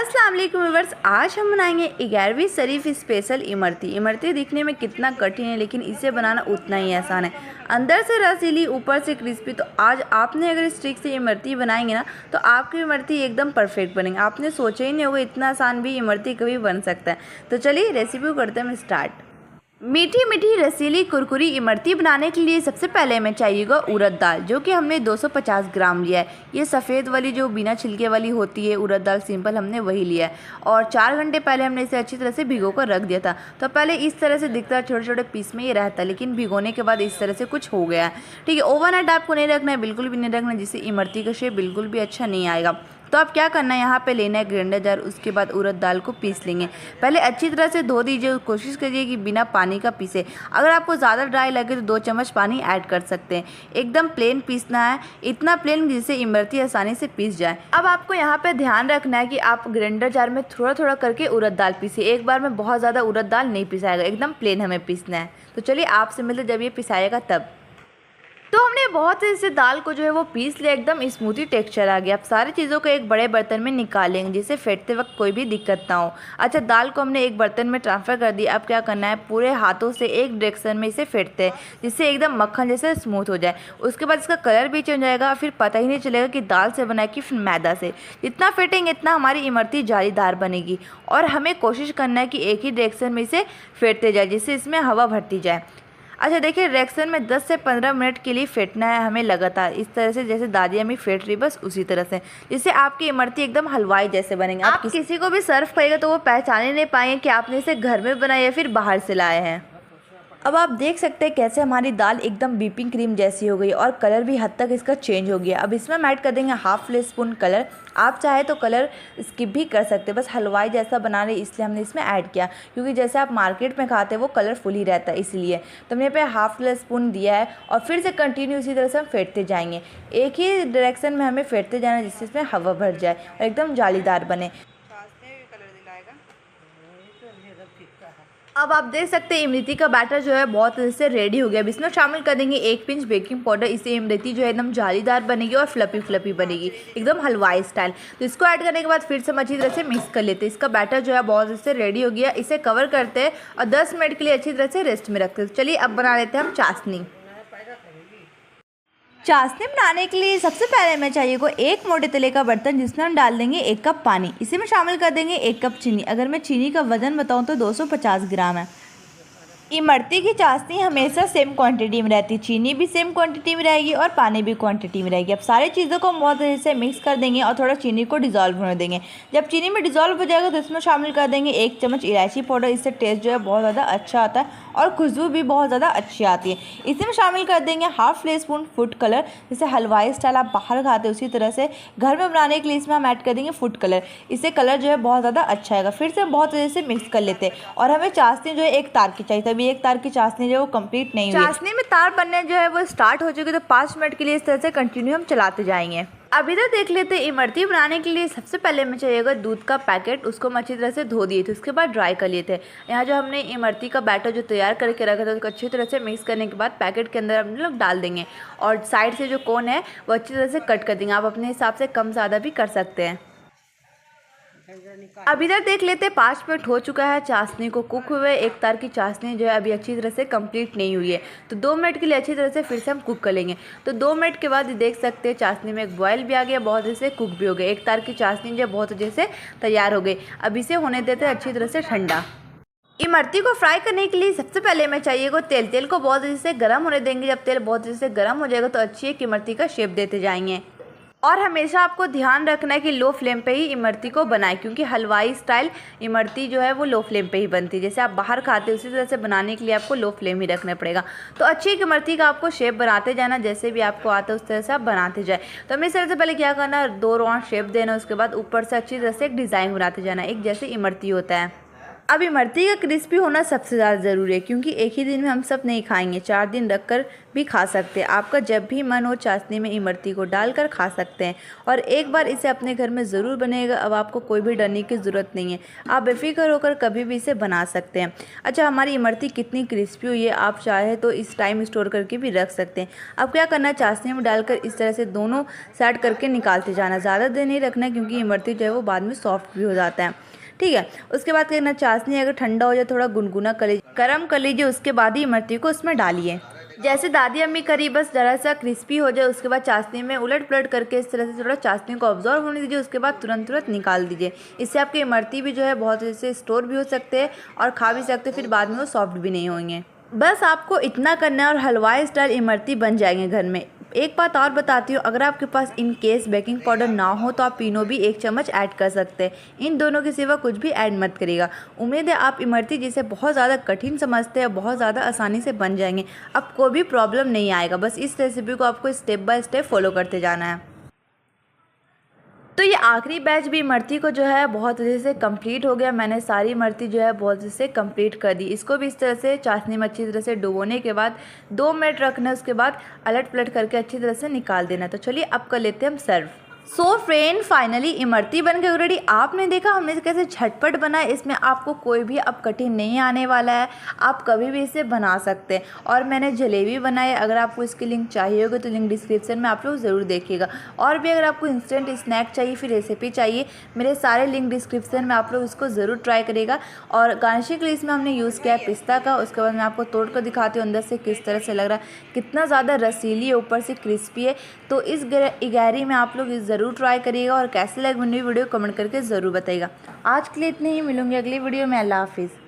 अस्सलाम वालेकुम व्यूअर्स, आज हम बनाएंगे 11वीं शरीफ स्पेशल इमरती। इमरती दिखने में कितना कठिन है लेकिन इसे बनाना उतना ही आसान है। अंदर से रसीली, ऊपर से क्रिस्पी। तो आज आपने अगर इस ट्रिक से इमरती बनाएंगे ना तो आपकी इमरती एकदम परफेक्ट बनेगी। आपने सोचा ही नहीं होगा इतना आसान भी इमरती कभी बन सकता है। तो चलिए रेसिपी करते हैं स्टार्ट। मीठी मीठी रसीली कुरकुरी इमरती बनाने के लिए सबसे पहले हमें चाहिएगा उड़द दाल, जो कि हमने 250 ग्राम लिया है। ये सफ़ेद वाली जो बिना छिलके वाली होती है उड़द दाल सिंपल, हमने वही लिया है। और 4 घंटे पहले हमने इसे अच्छी तरह से भिगो कर रख दिया था। तो पहले इस तरह से दिखता है, छोटे छोटे पीस में ये रहता है, लेकिन भिगोने के बाद इस तरह से कुछ हो गया है। ठीक है, ओवरनाइट आपको नहीं रखना है, बिल्कुल भी नहीं रखना है, जिससे इमरती का शेप बिल्कुल भी अच्छा नहीं आएगा। तो आप क्या करना है, यहाँ पे लेना है ग्राइंडर जार। उसके बाद उड़द दाल को पीस लेंगे। पहले अच्छी तरह से धो दीजिए, कोशिश करिए कि बिना पानी का पीसे। अगर आपको ज़्यादा ड्राई लगे तो 2 चम्मच पानी ऐड कर सकते हैं। एकदम प्लेन पीसना है, इतना प्लेन जिससे इमरती आसानी से पीस जाए। अब आपको यहाँ पे ध्यान रखना है कि आप ग्राइंडर जार में थोड़ा थोड़ा करके उड़द दाल पीसिए। एक बार में बहुत ज़्यादा उड़द दाल नहीं पिसाएगा, एकदम प्लेन हमें पीसना है। तो चलिए आपसे मिलते जब ये पिसाएगा तब। तो हमने बहुत से दाल को जो है वो पीस लिया, एकदम स्मूथी टेक्सचर आ गया। अब सारी चीज़ों को एक बड़े बर्तन में निकालेंगे जिससे फेंटते वक्त कोई भी दिक्कत ना हो। अच्छा, दाल को हमने एक बर्तन में ट्रांसफ़र कर दिया। अब क्या करना है, पूरे हाथों से एक डायरेक्शन में इसे फेंटते हैं जिससे एकदम मक्खन जैसे स्मूथ हो जाए। उसके बाद इसका कलर भी चेंज हो जाएगा, फिर पता ही नहीं चलेगा कि दाल से बना है कि फिर मैदा से। जितना फेंटेंगे इतना हमारी इमरती जालीदार बनेगी। और हमें कोशिश करना है कि एक ही डायरेक्शन में इसे फेंटते जाए जिससे इसमें हवा भरती जाए। अच्छा देखिए, डायरेक्शन में 10 से 15 मिनट के लिए फेंटना है हमें लगातार, इस तरह से जैसे दादी अम्मी फेंट रही, बस उसी तरह से, जिससे आपकी इमरती एकदम हलवाई जैसे बनेंगे। आप किसी को भी सर्व करेगा तो वो पहचान ही नहीं पाएंगे कि आपने इसे घर में बनाया या फिर बाहर से लाए हैं। अब आप देख सकते हैं कैसे हमारी दाल एकदम व्हिपिंग क्रीम जैसी हो गई और कलर भी हद तक इसका चेंज हो गया। अब इसमें हम ऐड कर देंगे हाफ टीस्पून कलर। आप चाहे तो कलर स्किप भी कर सकते हैं, बस हलवाई जैसा बना रहे इसलिए हमने इसमें ऐड किया, क्योंकि जैसे आप मार्केट में खाते हैं वो कलरफुल ही रहता है इसलिए। तो हमने पे हाफ टीस्पून दिया है और फिर से कंटिन्यू इसी तरह से हम फेंटते जाएंगे। एक ही डायरेक्शन में हमें फेंटते जाना जिससे इसमें हवा भर जाए और एकदम जालीदार बने। अब आप देख सकते हैं इमरती का बैटर जो है बहुत अच्छे से रेडी हो गया। अब इसमें शामिल कर देंगे 1 पिंच बेकिंग पाउडर। इससे इमरती जो है एकदम जालीदार बनेगी और फ्लफी बनेगी, एकदम हलवाई स्टाइल। तो इसको ऐड करने के बाद फिर से हम अच्छी तरह से मिक्स कर लेते हैं। इसका बैटर जो है बहुत अच्छे से रेडी हो गया। इसे कवर करते हैं और 10 मिनट के लिए अच्छी तरह से रेस्ट में रखते हैं। चलिए अब बना लेते हैं हम चाशनी। चाशनी बनाने के लिए सबसे पहले हमें चाहिए को एक मोटे तले का बर्तन, जिसमें हम डाल देंगे 1 कप पानी। इसी में शामिल कर देंगे 1 कप चीनी। अगर मैं चीनी का वजन बताऊं तो 250 ग्राम है। इमरती की चाशनी हमेशा सेम क्वांटिटी में रहती है, चीनी भी सेम क्वांटिटी में रहेगी और पानी भी क्वांटिटी में रहेगी। अब सारी चीज़ों को हम बहुत अच्छे से मिक्स कर देंगे और थोड़ा चीनी को डिज़ोल्व होने देंगे। जब चीनी में डिज़ोल्व हो जाएगा तो इसमें शामिल कर देंगे 1 चम्मच इलायची पाउडर। इससे टेस्ट जो है बहुत ज़्यादा अच्छा आता है और खुशबू भी बहुत ज़्यादा अच्छी आती है। इसी में शामिल कर देंगे हाफ टीस्पून फूड कलर। जैसे हलवाई स्टाइल आप बाहर खाते हैं उसी तरह से घर में बनाने के लिए इसमें हम ऐड कर देंगे फूड कलर। इससे कलर जो है बहुत ज़्यादा अच्छा आएगा। फिर से हम बहुत अच्छे से मिक्स कर लेते हैं और हमें चाशनी जो है 1 तार की चाहिए। तभी 1 तार की चाशनी जो है वो कंप्लीट नहीं हुई। चाशनी में तार बनने जो है वो स्टार्ट हो चुकी, तो 5 मिनट के लिए इस तरह से कंटिन्यू हम चलाते जाएंगे। अब इधर देख लेते हैं इमरती बनाने के लिए सबसे पहले हमें चाहिएगा दूध का पैकेट। उसको हम अच्छी तरह से धो दिए थे, उसके बाद ड्राई कर लिए थे। यहाँ जो हमने इमरती का बैटर जो तैयार करके रखा था उसको अच्छी तरह से मिक्स करने के बाद पैकेट के अंदर हम लोग डाल देंगे और साइड से जो कोन है वो अच्छी तरह से कट कर देंगे। आप अपने हिसाब से कम ज़्यादा भी कर सकते हैं। अब इधर देख लेते हैं 5 मिनट हो चुका है चाशनी को कुक हुए। 1 तार की चाशनी जो है अभी अच्छी तरह से कंप्लीट नहीं हुई है, तो 2 मिनट के लिए अच्छी तरह से फिर से हम कुक कर लेंगे। तो 2 मिनट के बाद देख सकते हैं चाशनी में एक बॉयल भी आ गया, बहुत अच्छे से कुक भी हो गया। 1 तार की चाशनी जो है बहुत अच्छे से तैयार हो गई। अब इसे होने देते हैं अच्छी तरह से ठंडा। इमरती को फ्राई करने के लिए सबसे पहले हमें चाहिए को तेल को बहुत अच्छे से गर्म होने देंगे। जब तेल बहुत अच्छे से गर्म हो जाएगा तो अच्छी एक इमरती का शेप देते जाएंगे। और हमेशा आपको ध्यान रखना है कि लो फ्लेम पे ही इमरती को बनाएं, क्योंकि हलवाई स्टाइल इमरती जो है वो लो फ्लेम पे ही बनती है। जैसे आप बाहर खाते हैं उसी तरह से बनाने के लिए आपको लो फ्लेम ही रखना पड़ेगा। तो अच्छी एक इमरती का आपको शेप बनाते जाना, जैसे भी आपको आता है उस तरह से आप बनाते जाए। तो हमें इस तरह से पहले क्या करना है, 2 राउंड शेप देना, उसके बाद ऊपर से अच्छी तरह से एक डिज़ाइन बनाते जाना, एक जैसे इमरती होता है। अब इमरती का क्रिस्पी होना सबसे ज़्यादा ज़रूरी है, क्योंकि एक ही दिन में हम सब नहीं खाएंगे, 4 दिन रख कर भी खा सकते हैं। आपका जब भी मन हो चाशनी में इमरती को डालकर खा सकते हैं, और एक बार इसे अपने घर में ज़रूर बनेगा। अब आपको कोई भी डरने की ज़रूरत नहीं है, आप बेफिक्र होकर कभी भी इसे बना सकते हैं। अच्छा, हमारी इमरती कितनी क्रिस्पी हुई है, आप चाहे तो इस टाइम स्टोर करके भी रख सकते हैं। अब क्या करना है, चाशनी में डालकर इस तरह से दोनों साइड करके निकालते जाना, ज़्यादा देर नहीं रखना है, क्योंकि इमरती जो है वो बाद में सॉफ्ट भी हो जाता है। ठीक है, उसके बाद करना, चाशनी अगर ठंडा हो जाए थोड़ा गुनगुना कर लीजिए, गर्म कर लीजिए, उसके बाद ही इमरती को उसमें डालिए। जैसे दादी अम्मी करी, बस ज़रा सा क्रिस्पी हो जाए, उसके बाद चाशनी में उलट पलट करके इस तरह से थोड़ा चाशनी को ऑब्जॉर्व होने दीजिए, उसके बाद तुरंत निकाल दीजिए। इससे आपके इमरती भी जो है बहुत अच्छे से स्टोर भी हो सकते हैं और खा भी सकते हैं, फिर बाद में वो सॉफ्ट भी नहीं होंगे। बस आपको इतना करना है और हलवाई स्टाइल इमरती बन जाएंगे घर में। एक बात और बताती हूँ, अगर आपके पास इन केस बेकिंग पाउडर ना हो तो आप पीनो भी 1 चम्मच ऐड कर सकते हैं। इन दोनों के सिवा कुछ भी ऐड मत करिएगा। उम्मीद है आप इमरती जिसे बहुत ज़्यादा कठिन समझते हैं बहुत ज़्यादा आसानी से बन जाएंगे, अब कोई भी प्रॉब्लम नहीं आएगा। बस इस रेसिपी को आपको स्टेप बाय स्टेप फॉलो करते जाना है। तो ये आखिरी बैच भी इमरती को जो है बहुत अच्छे से कंप्लीट हो गया। मैंने सारी इमरती जो है बहुत अच्छे से कंप्लीट कर दी। इसको भी इस तरह से चाशनी में अच्छी तरह से डुबोने के बाद 2 मिनट रखना है, उसके बाद अलट पलट करके अच्छी तरह से निकाल देना। तो चलिए अब कर लेते हैं हम सर्व। सो फ्रेंड, फाइनली इमरती बन के रेडी। आपने देखा हमने कैसे झटपट बना है, इसमें आपको कोई भी अब कठिन नहीं आने वाला है, आप कभी भी इसे बना सकते हैं। और मैंने जलेबी बनाई, अगर आपको इसकी लिंक चाहिए होगी तो लिंक डिस्क्रिप्शन में आप लोग ज़रूर देखिएगा। और भी अगर आपको इंस्टेंट स्नैक चाहिए, फिर रेसिपी चाहिए, मेरे सारे लिंक डिस्क्रिप्शन में, आप लोग इसको ज़रूर ट्राई करिएगा। और गार्निशिंग के लिए इसमें हमने यूज़ किया है पिस्ता का। उसके बाद मैं आपको तोड़ कर दिखाती हूँ अंदर से किस तरह से लग रहा है, कितना ज़्यादा रसीली है, ऊपर से क्रिस्पी है। तो इस इगैरी में आप लोग ज़रूर ट्राई करिएगा, और कैसे लगे मुझे वीडियो कमेंट करके ज़रूर बताइएगा। आज के लिए इतने ही, मिलूंगी अगली वीडियो में। अल्लाह हाफिज़।